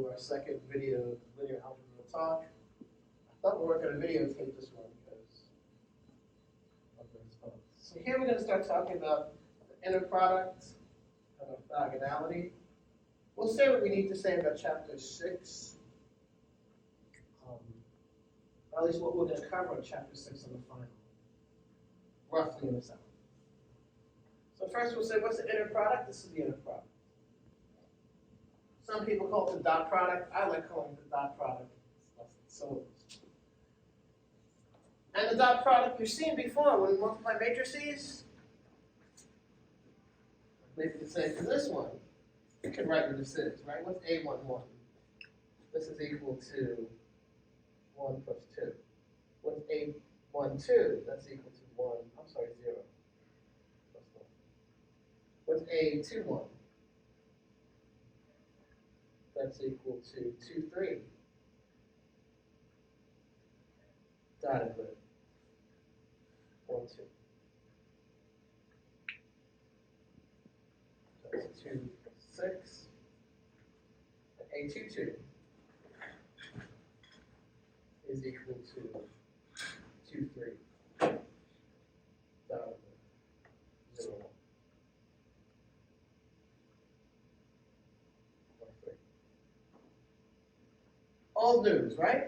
our second video linear algebra talk. I thought we weren't going to videotape this one because of those phones. So here we're going to start talking about the inner product and orthogonality. We'll say what we need to say about chapter 6. Or at least what we're going to cover in chapter 6 in the final. Roughly in the summer. So first we'll say, what's the inner product? This is the inner product. Some people call it the dot product. I like calling it the dot product. So, and the dot product you've seen before when we multiply matrices. Maybe you could say for this one, you can write what this is, right? What's A11? This is equal to 1 plus 2. What's A12? That's equal to 1. I'm sorry, 0 plus 1. What's A21? That's equal to 2, 3. Dotted with 1, 2. That's 2, 6. And A22 is equal to 2, 3. Dotted with 0, 1. All news, right?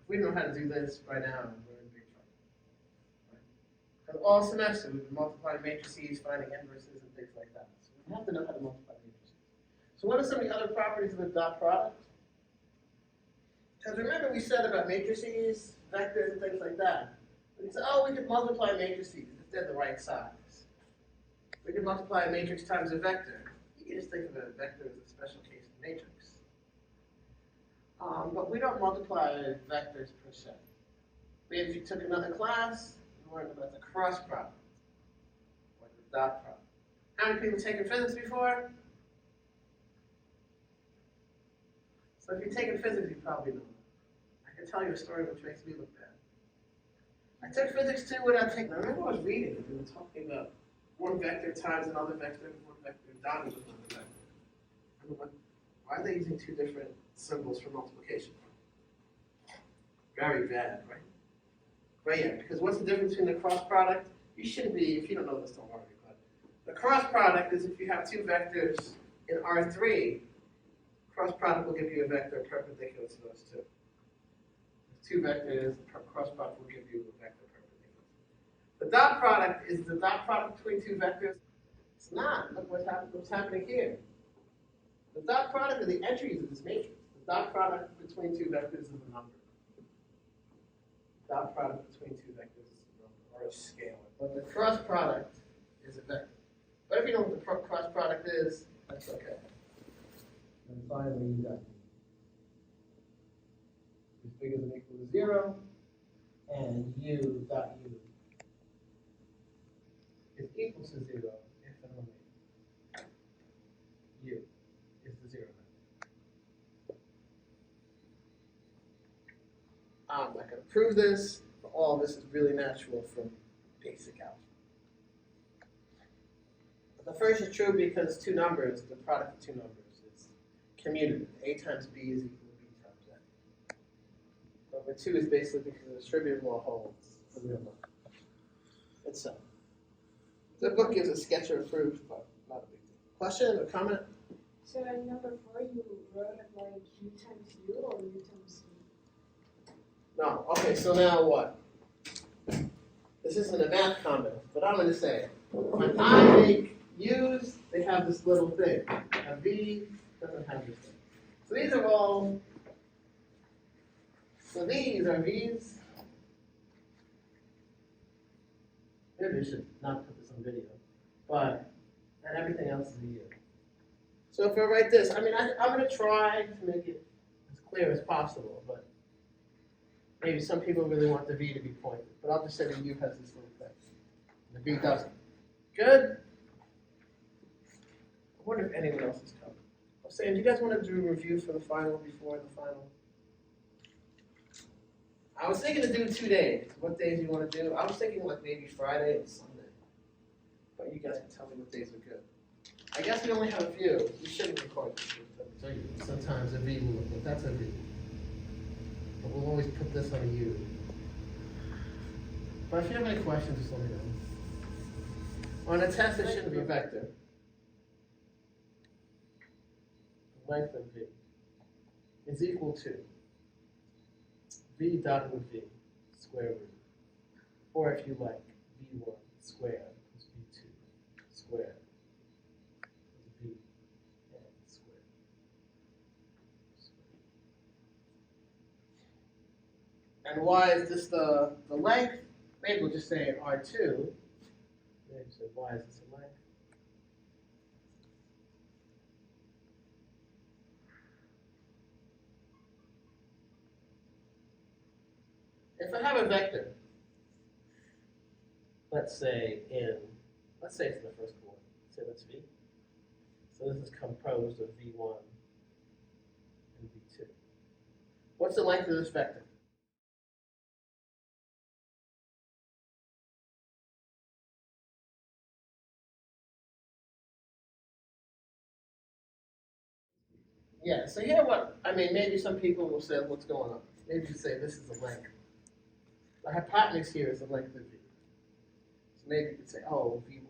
If we know how to do this by now, we're in big trouble. Right? Because all semester we've been multiplying matrices, finding inverses, and things like that. So we have to know how to multiply matrices. So what are some of the other properties of the dot product? Because remember we said about matrices, vectors, and things like that. We said, oh, we could multiply matrices if they're the right size. We could multiply a matrix times a vector. You can just think of a vector as a special case of matrix. But we don't multiply vectors per se. If you took another class, you learned about the cross product, or the dot product. How many people taken physics before? So if you've taken physics, you probably know that. I can tell you a story which makes me look bad. I took physics too without taking. I remember I was reading it. We were talking about one vector times another vector, one vector dotted with another vector. I don't know why are they using two different symbols for multiplication? Very bad, right? But yeah, because what's the difference between the cross product? You shouldn't be, if you don't know this, don't worry. But the cross product is if you have two vectors in R3, cross product will give you a vector perpendicular to those two. If two vectors, cross product will give you a vector perpendicular. The dot product is the dot product between two vectors. It's not. Look what's happening here. The dot product are the entries of this matrix. The dot product between two vectors is a number. Dot product between two vectors is a number, or a scalar. But the cross product is a vector. But if you know what the cross product is, that's okay. And finally, you got is bigger than or equal to 0, and u dot u is equal to 0 if and only u is the 0 number. I'm not going to prove this, but all this is really natural from basic algebra. But the first is true because two numbers, the product of two numbers, is commutative. A times b is equal to b times a. Number 2 is basically because the distributive law holds for real number. It's so. The book gives a sketch of proof, but not a big deal. Question or comment? So in number 4, you wrote it like u times u or u times v? No. Okay, so now what? This isn't a math comment, but I'm going to say, when I make u's, they have this little thing. A v doesn't have this thing. So these are all, so these are v's. Maybe I should not put this on video, but, and everything else is a u. So if I write this, I mean, I'm going to try to make it as clear as possible, but maybe some people really want the v to be pointed, but I'll just say the u has this little thing. The v doesn't. Good? I wonder if anyone else is coming. I'm saying, do you guys want to do a review for the final before the final? I was thinking to do 2 days. What days do you want to do? I was thinking like maybe Friday and Sunday. But you guys can tell me what days are good. I guess we only have a few. We shouldn't record this. So sometimes a V will look like that's a V. But we'll always put this on a U. But if you have any questions, just let me know. On a test, it shouldn't be a vector. The length of V is equal to V dot with V square root. Or if you like, V1 squared plus V2 squared plus V n squared. And why is this the length? Maybe we'll just say R2. Maybe say, why is this the length? If I have a vector, let's say it's in the first coordinate, say that's V. So this is composed of V1 and V2. What's the length of this vector? Yeah, so here maybe some people will say, what's going on? Maybe you say this is the length. The hypotenuse here is the length of V. So maybe you could say, oh, V,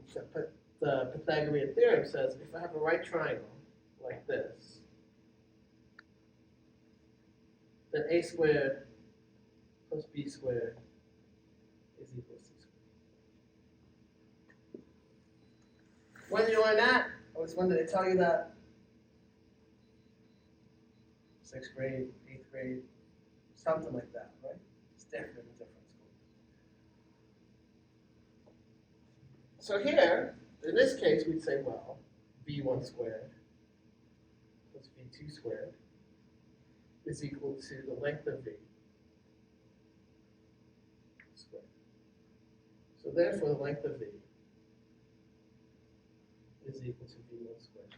the Pythagorean theorem says if I have a right triangle like this, then A squared plus B squared is equal to C squared. When did you learn that? When did they tell you that? 6th grade, 8th grade, something like that, right? It's different in different schools. So here, in this case, we'd say, well, V1 squared plus V2 squared is equal to the length of V squared. So therefore, the length of V is equal to V1 squared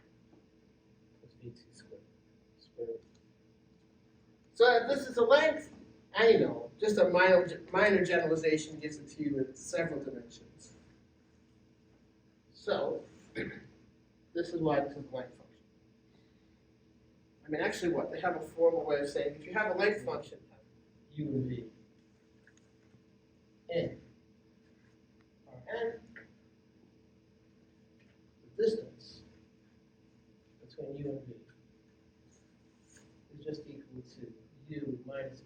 plus V2 squared square root. So if this is the length, and just a minor generalization gives it to you in several dimensions. So this is why this is a length function. Actually what? They have a formal way of saying if you have a length function, U and V in Rn, the distance between U and V is just equal to U minus V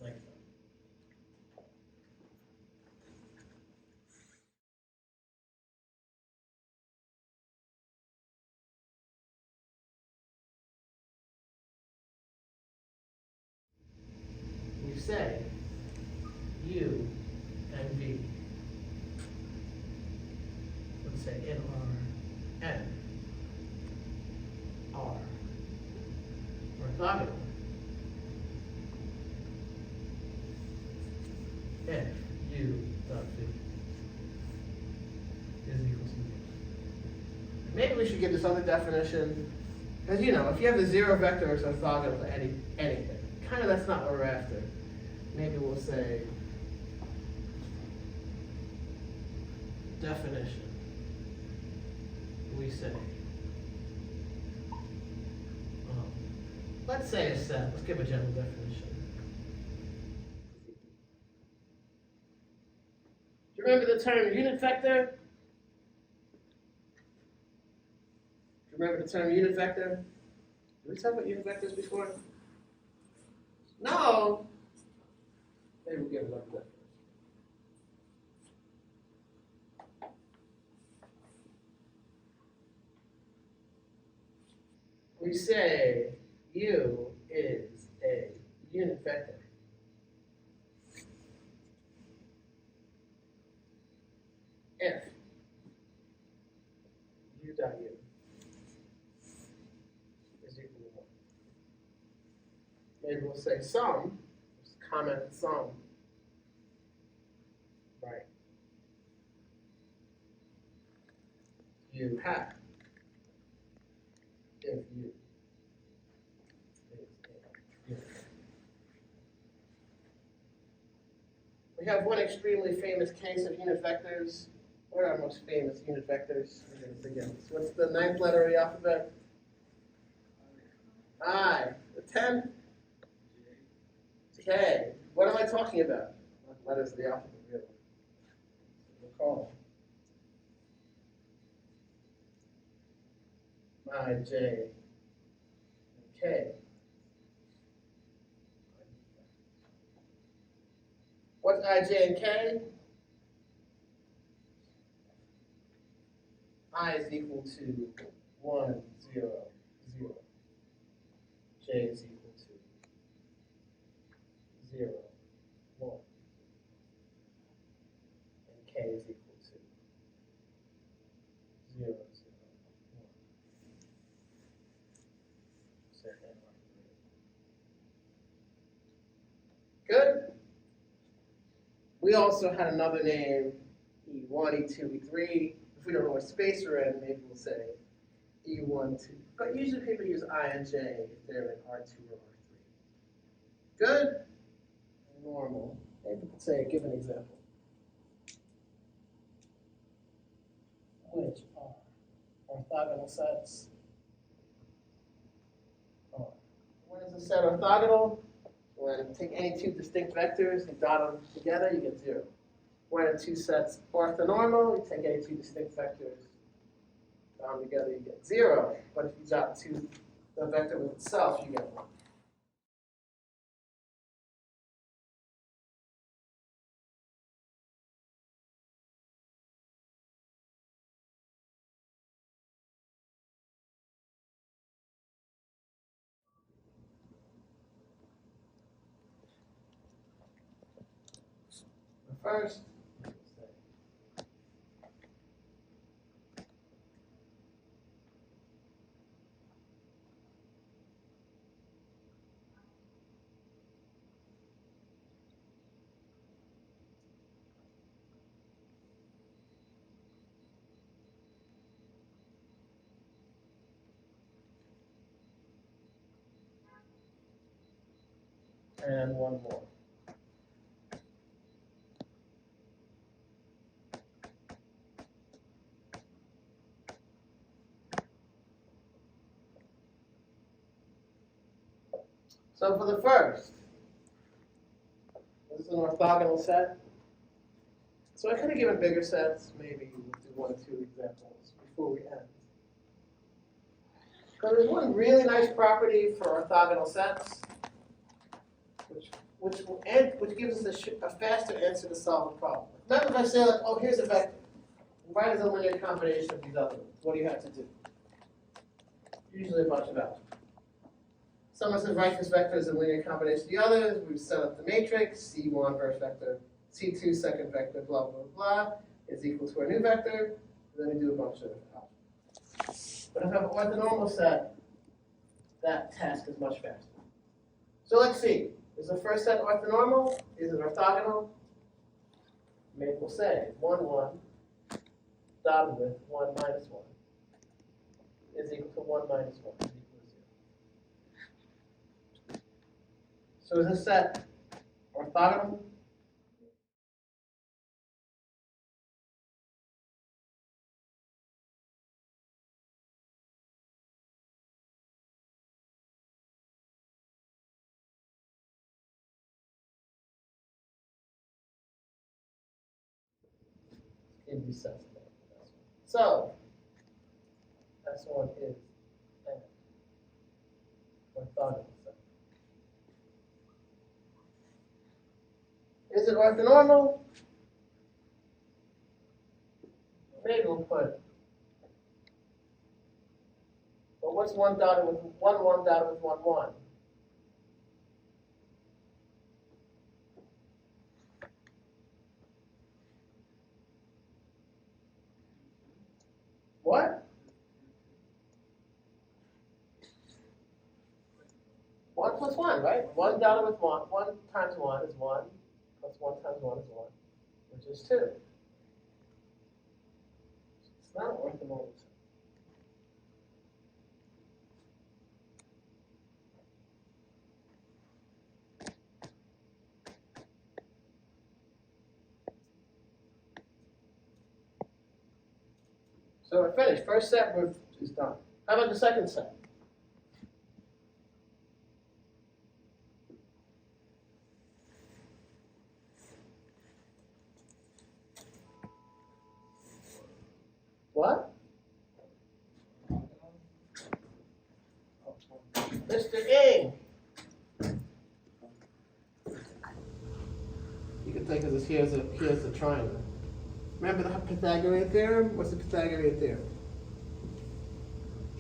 length. We say U and V, let's say in Rn are orthogonal if U dot V is equal to V. Maybe we should give this other definition, because if you have the zero vector, it's orthogonal to anything. Kind of that's not what we're after. Maybe we'll say definition. We say, let's say a set. Let's give a general definition. Do you remember the term unit vector? Do you remember the term unit vector? Did we talk about unit vectors before? No. Maybe we'll give another definition. We say U is a unit vector if U dot U is equal to 1. Maybe we'll say sum, just comment sum, right? U hat if U is a unit. We have one extremely famous case of unit vectors. What are our most famous unit vectors? Again, so what's the ninth letter of the alphabet? I. The 10? K. What am I talking about? What letters of the alphabet, really? Recall. I, J, and K. What's I, J, and K? I is equal to 1, 0, 0. J is equal to 0, 1. And K is equal to 0, 0, 1. Good. We also had another name, E1, E2, E3. If we don't know what space we're in, maybe we'll say E1, 2. But usually people use I and J if they're in R2 or R3. Good? Normal. Maybe we could say, give an example. Which are orthogonal sets? When is a set orthogonal? When you take any two distinct vectors, you dot them together, you get 0. When are two sets orthonormal, you take any two distinct vectors, dot them together, you get 0. But if you dot the vector with itself, you get 1. The first, and one more. So for the first, this is an orthogonal set. So I could have given bigger sets, maybe we'll do 1 or 2 examples before we end. So there's one really nice property for orthogonal sets, which gives us a faster answer to solve a problem. Not if I say, like, oh, here's a vector. Why is a linear combination of these other ones? What do you have to do? Usually a bunch of algebra. Someone says write this vector as a linear combination of the others. We've set up the matrix, C1 first vector, C2 second vector, blah, blah, blah, is equal to our new vector. And then we do a bunch of algebra. But if I have an orthonormal set, that task is much faster. So let's see. Is the first set orthonormal? Is it orthogonal? Maybe we'll say 1, 1, dotted with 1 minus 1 is equal to 1 minus 1 is equal to 0. So is this set orthogonal? Give you sets of that. So S1 is an orthogonal set. Is it orthonormal? Maybe we'll put. But what's 1 dotted with 1, 1 dotted with 1, 1? What? 1 plus 1, right? 1 dotted with 1. 1 times 1 is 1. Plus 1 times 1 is 1, which is 2. It's not an orthonormal set. So we're finished. First set is done. How about the second set? What? Mr. Ing. You can think of this, here's a triangle. Remember the Pythagorean theorem? What's the Pythagorean theorem?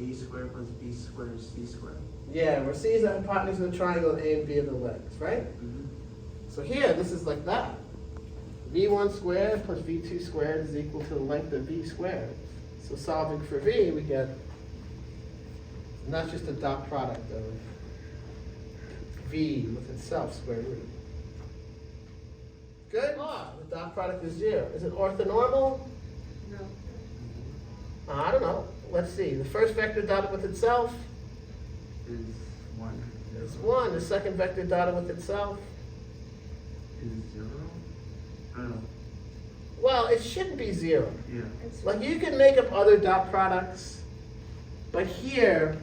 A squared plus B squared is C squared. Yeah, where C is the hypotenuse of the triangle and A and B are the legs, right? Mm-hmm. So here, this is like that. V1 squared plus V2 squared is equal to the length of V squared. So solving for V, we get not just a dot product of V with itself square root. Good? The dot product is 0. Is it orthonormal? No. I don't know. Let's see. The first vector dotted with itself Is 1. is 1. The second vector dotted with itself, Is 0? I don't know. well, it shouldn't be 0. Yeah. It's Like you can make up other dot products, but here,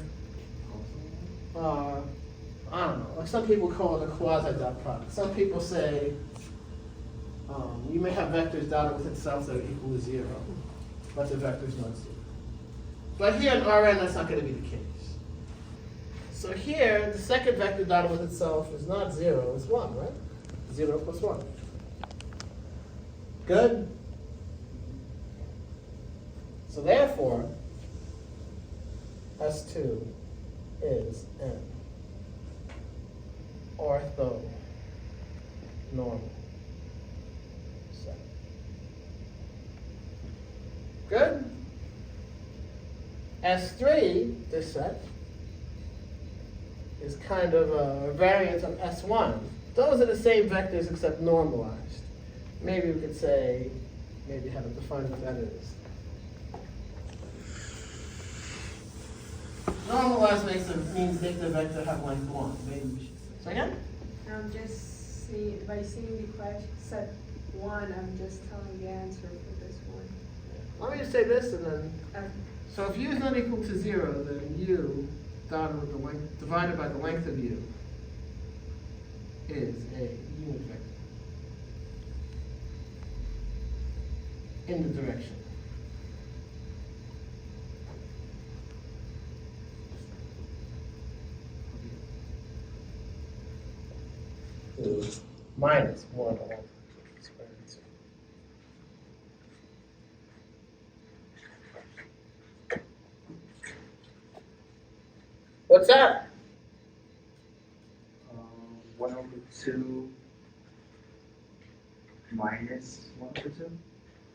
Also? I don't know. Like some people call it a quasi-dot product. Some people say you may have vectors dotted with itself that are equal to 0, but the vector's not 0. But here in Rn, that's not going to be the case. So here, the second vector dotted with itself is not 0, it's 1, right? 0 plus 1. Good? So therefore, S2 is an orthonormal set. Good? S3, this set, is kind of a variant of S1. Those are the same vectors except normalized. Maybe we could say, maybe how to define what that is. Normalized means make the vector have length 1. Maybe we should say. So again? I'm just seeing, by seeing the question, set 1, I'm just telling the answer for this one. Let me just say this and then. Um, So if u is not equal to 0, then u dotted with the length divided by the length of u is a unit vector in the direction. Minus 1 over square root 2. What's that? 1 over 2 minus 1 over 2?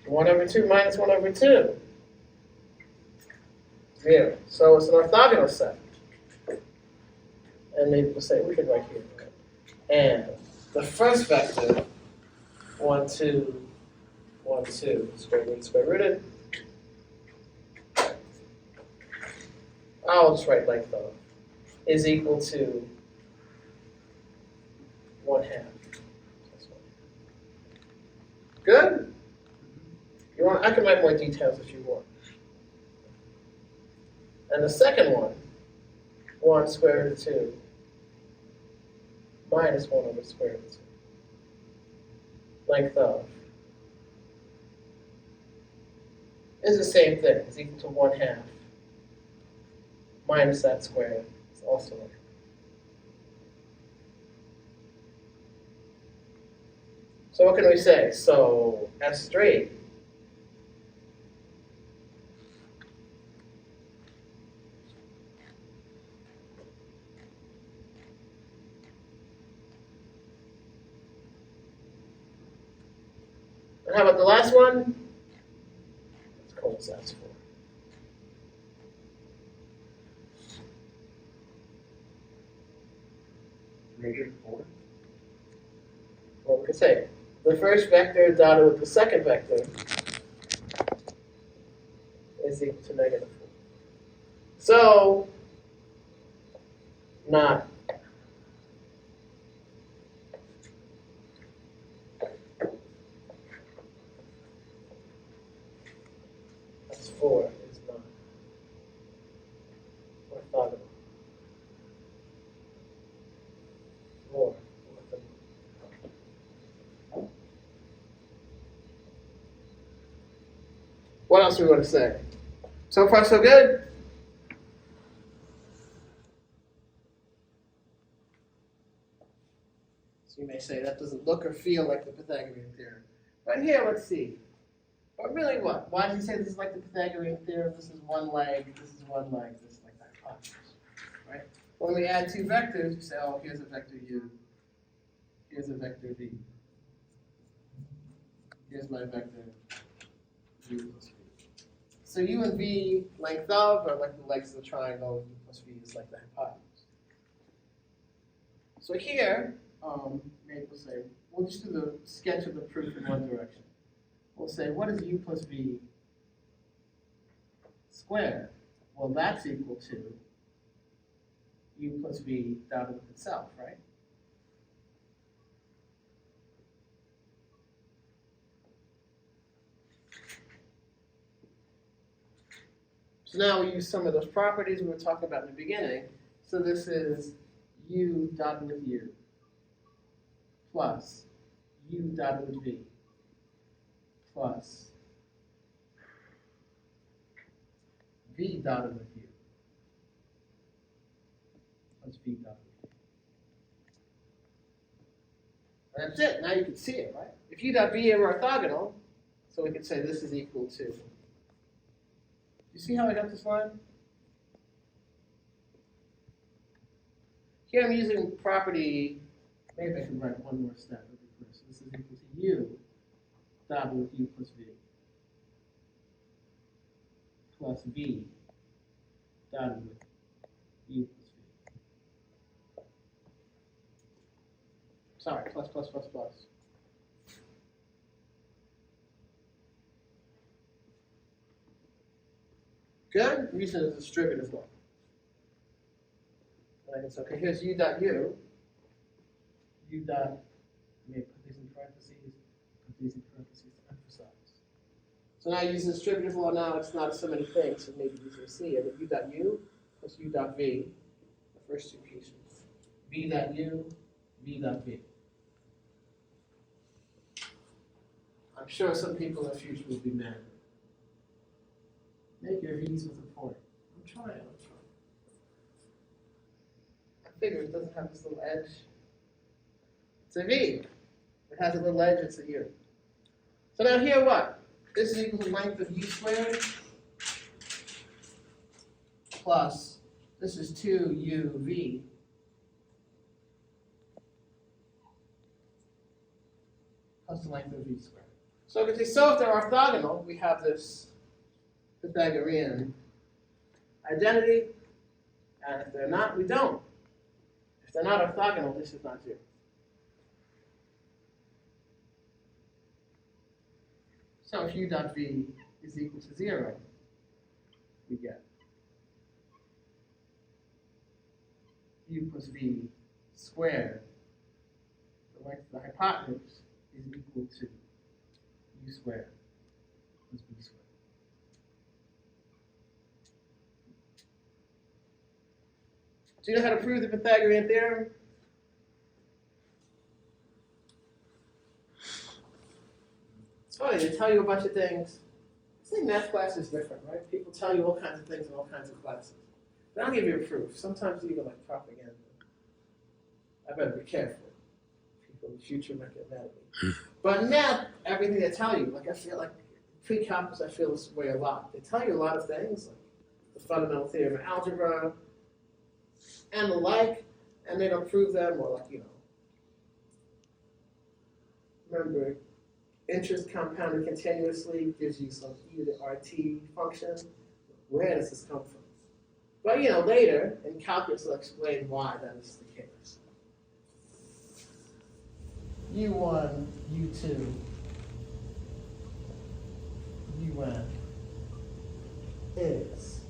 1 over 2 minus 1 over 2. 0. So it's an orthogonal set. And maybe we'll say, we could write here. And the first vector, 1, 2, 1, 2, square rooted. I'll just write length of, is equal to 1/2. Good? You want? I can write more details if you want. And the second one, 1 square root of 2 minus 1 over square root of 2. Length of is the same thing. It's equal to 1/2 minus that square. It's also length. So what can we say? So S3 and how about the last one? Let's call this S4. -4? Well, we can say the first vector dotted with the second vector is equal to -4. So, not S4 What else do we want to say? So far, so good? So you may say that doesn't look or feel like the Pythagorean theorem. But here, let's see. But really what? Why does he say this is like the Pythagorean theorem? This is one leg, this is one leg, this is like that hypotenuse, right? When we add two vectors, we say, oh, here's a vector u, here's a vector v. Here's my vector u plus v. So u and v length of are like the legs of the triangle, u plus v is like the hypotenuse. So here, maybe we'll say, we'll just do the sketch of the proof in one direction. We'll say, what is u plus v squared? Well, that's equal to u plus v dotted with itself, right? So now we use some of those properties we were talking about in the beginning. So this is u dotted with u plus u dotted with v plus v dotted with u plus v dotted with u. And that's it. Now you can see it, right? If u dot v are orthogonal, so we can say this is equal to. You see how I got this line? Here I'm using property, maybe I can write one more step. So this is equal to u dotted with u plus v plus v dotted with u plus v. Sorry, plus, plus, plus, plus. Good? I'm using it as a distributive law. And I can say, okay, here's u dot u. U dot, I may put these in parentheses, put these in parentheses to emphasize. So now using distributive law now, it's not so many things, so maybe easier to see it. But u dot u plus u dot v, the first two pieces. V dot u, v dot v. I'm sure some people in the future will be mad. Make your v's with a point. I'm trying. I figure it doesn't have this little edge. It's a v. It has a little edge, it's a u. So now here what? This is equal to length of u squared plus, this is 2uv plus the length of v squared. So we can say, so if they're orthogonal, we have this Pythagorean identity, and if they're not, we don't. If they're not orthogonal, this is not zero. So if u dot v is equal to 0, we get u plus v squared, the length of the hypotenuse, is equal to u squared plus v squared. Do you know how to prove the Pythagorean theorem? It's funny, they tell you a bunch of things. I think math class is different, right? People tell you all kinds of things in all kinds of classes. But I'll give you a proof. Sometimes even like propaganda. I better be careful. People in the future might get mad at me. But in math, everything they tell you, like I feel like pre-calculus, I feel this way a lot. They tell you a lot of things, like the fundamental theorem of algebra, and the like, and they don't prove them, or like, remember, interest compounded continuously gives you some e to the RT function. Where does this come from? But later in calculus, I'll explain why that is the case. U1, U2, UN is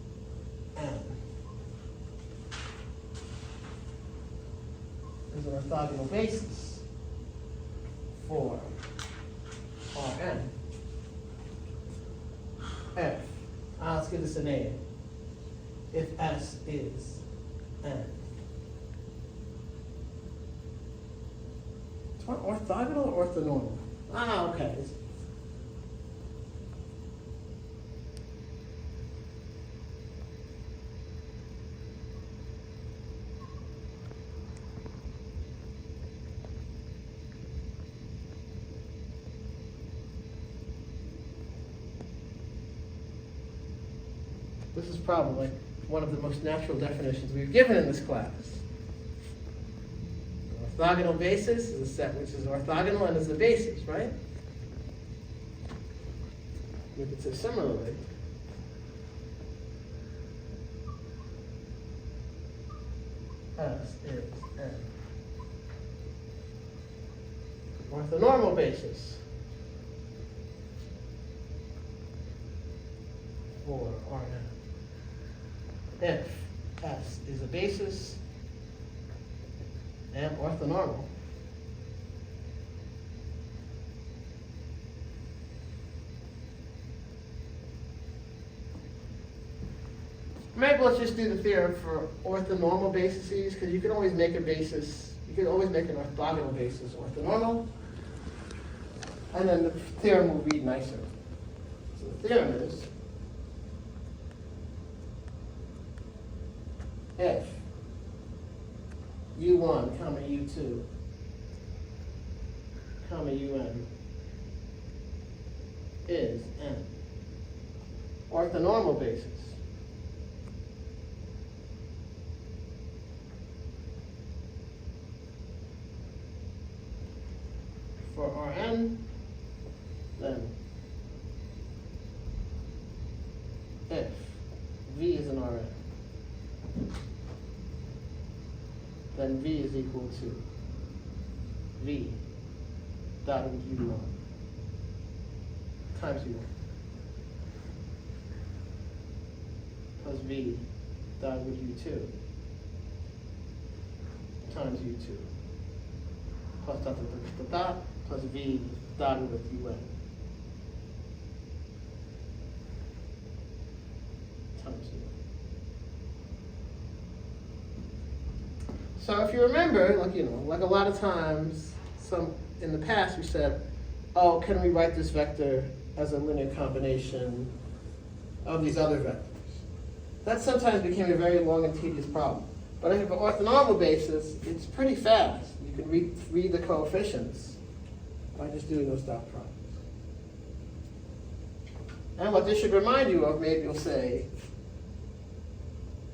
N. Is an orthogonal basis for Rn. F. Let's give this a name. If S is N. Orthogonal or orthonormal? Okay. This is probably like one of the most natural definitions we've given in this class. An orthogonal basis is a set which is orthogonal and is the basis, right? We could say similarly. S is an orthonormal basis for Rn. If S is a basis and orthonormal, maybe let's just do the theorem for orthonormal bases, because you can always make a basis, you can always make an orthogonal basis orthonormal, and then the theorem will read nicer. So the theorem is, if U1, comma U2, comma UN is an orthonormal basis for Rn, then if V is an Rn, then V is equal to V dot with U1 times U1 plus V dot with U2 times U2 plus dot dot dot dot plus V dot with UN times U1. So if you remember, like a lot of times, in the past we said, oh, can we write this vector as a linear combination of these other vectors? That sometimes became a very long and tedious problem. But if you have an orthonormal basis, it's pretty fast. You can read the coefficients by just doing those dot products. And what this should remind you of, maybe you'll say,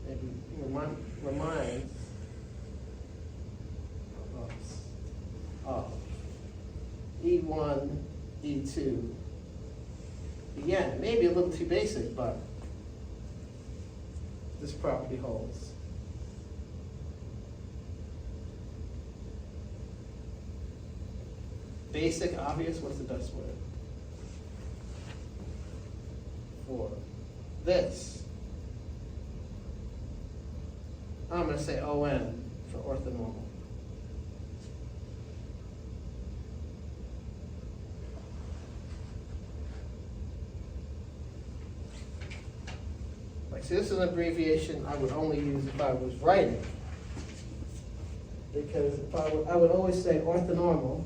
maybe reminds of E1, E2. Again, maybe a little too basic, but this property holds. Basic, obvious, what's the best word? For this, I'm going to say ON for orthonormal. See, this is an abbreviation I would only use if I was writing. Because if I would always say orthonormal,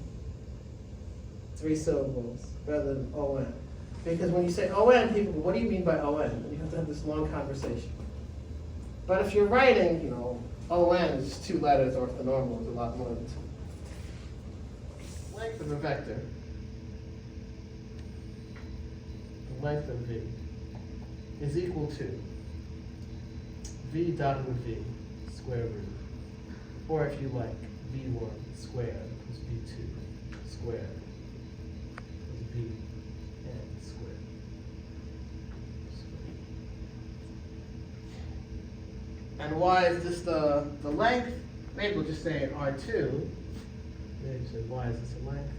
3 syllables, rather than ON. Because when you say ON, people go, what do you mean by ON? And you have to have this long conversation. But if you're writing, ON is 2 letters, orthonormal is a lot more than 2. Length of a vector, the length of V, is equal to V dotted with V, square root. Or if you like, V1 squared plus V2 squared plus Vn squared. And why is this the length? Maybe we'll just say R2. Maybe say, why is this a length?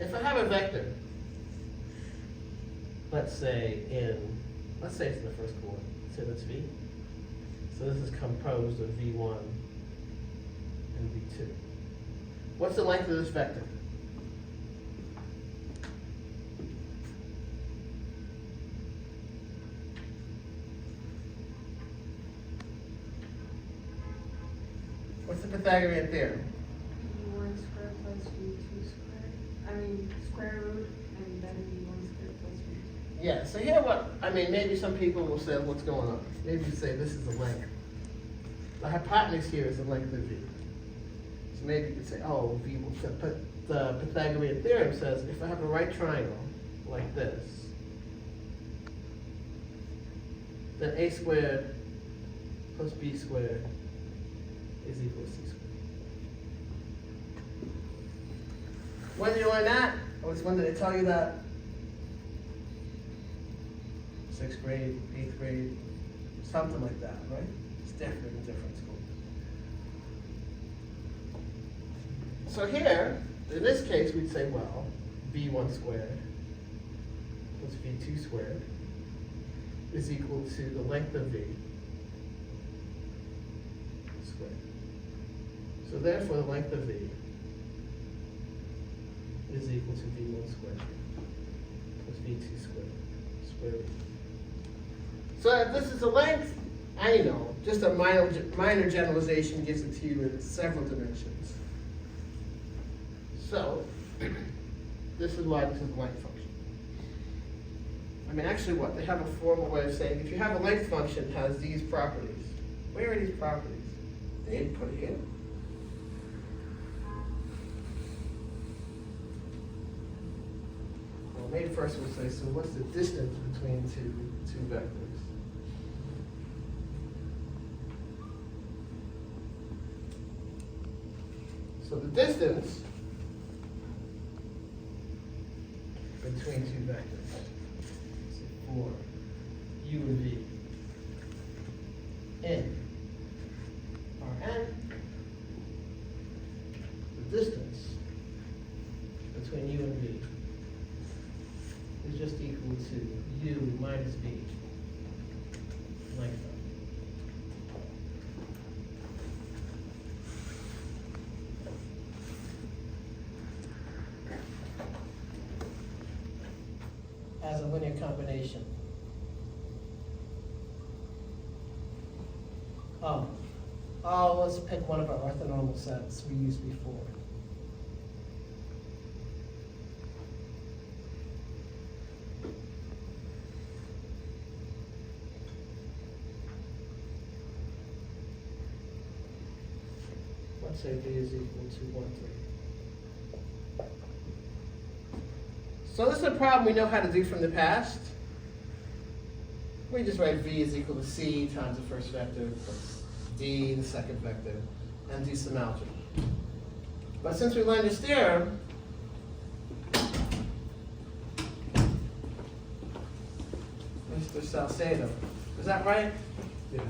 If I have a vector, let's say it's in the first coordinate, say that's V. So this is composed of V1 and V2. What's the length of this vector? What's the Pythagorean theorem? V1 squared plus V2 squared. Square root and then V1 squared plus V2. Yeah, so here maybe some people will say, what's going on? Maybe you say this is the length. The hypotenuse here is the length of V. So So maybe you could say, oh, the Pythagorean theorem says if I have a right triangle like this, then a squared plus b squared is equal to c squared. When did you learn that? When did they tell you that? 6th grade, 8th grade, something like that, right? It's different in different schools. So here, in this case, we'd say, well, v1 squared plus v2 squared is equal to the length of v squared. So therefore, the length of v is equal to v1 squared plus v2 squared square root. So if this is the length, I know, just a minor generalization gives it to you in several dimensions. So, this is why this is a length function. I mean, actually what? They have a formal way of saying, if you have a length function that has these properties, where are these properties? They didn't put it here. Well, maybe first we'll say, so what's the distance between two vectors? So the distance between two vectors for u and v in Rn, the distance between u and v is just equal to u minus v length of. As a linear combination. Let's pick one of our orthonormal sets we used before. Let's say v is equal to 1, 3. So this is a problem we know how to do from the past. We just write v is equal to c times the first vector plus d, the second vector, and do some algebra. But since we learned this theorem, Mr. Salcedo, is that right? Yeah.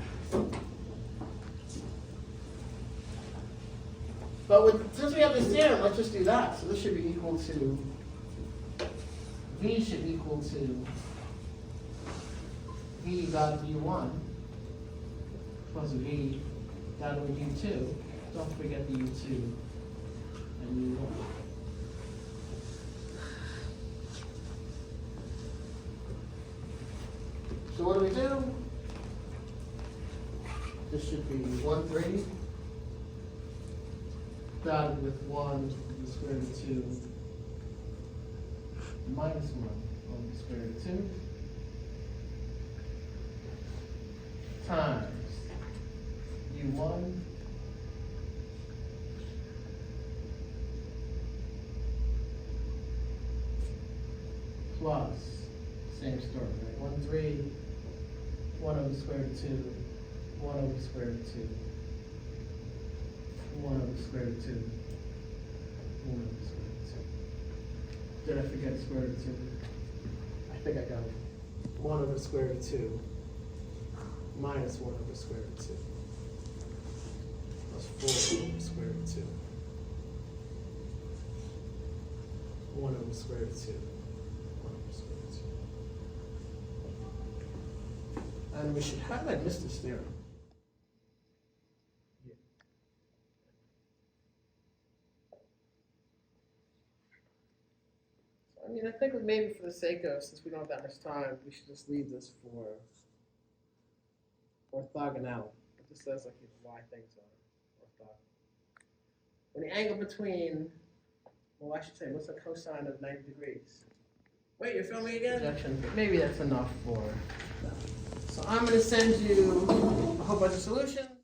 But since we have this theorem, let's just do that. So this should be equal to v should equal to v dot of u1 plus v dot of u2. Don't forget the u2 and u1. So what do? This should be 1, 3 dotted with 1 to the square root of 2 minus 1 over the square root of 2 times u1 plus, same story, right? 1, 3, 1 over the square root of 2, 1 over the square root of 2, 1 over the square root of 2, 1 over the square root of 2. Did I forget square root of 2? I think I got it. 1 over the square root of 2 minus 1 over the square root of 2 plus 4 over the square root of 2. 1 over the square root of 2. 1 over the square root of 2. And we should highlight Mr. theorem. I mean, I think maybe for the sake of, since we don't have that much time, we should just leave this for orthogonal. It just says like why things are orthogonal. When the angle between, well, I should say, what's the cosine of 90 degrees? Wait, you're filming again? Projection, but maybe that's enough for that. So I'm going to send you a whole bunch of solutions.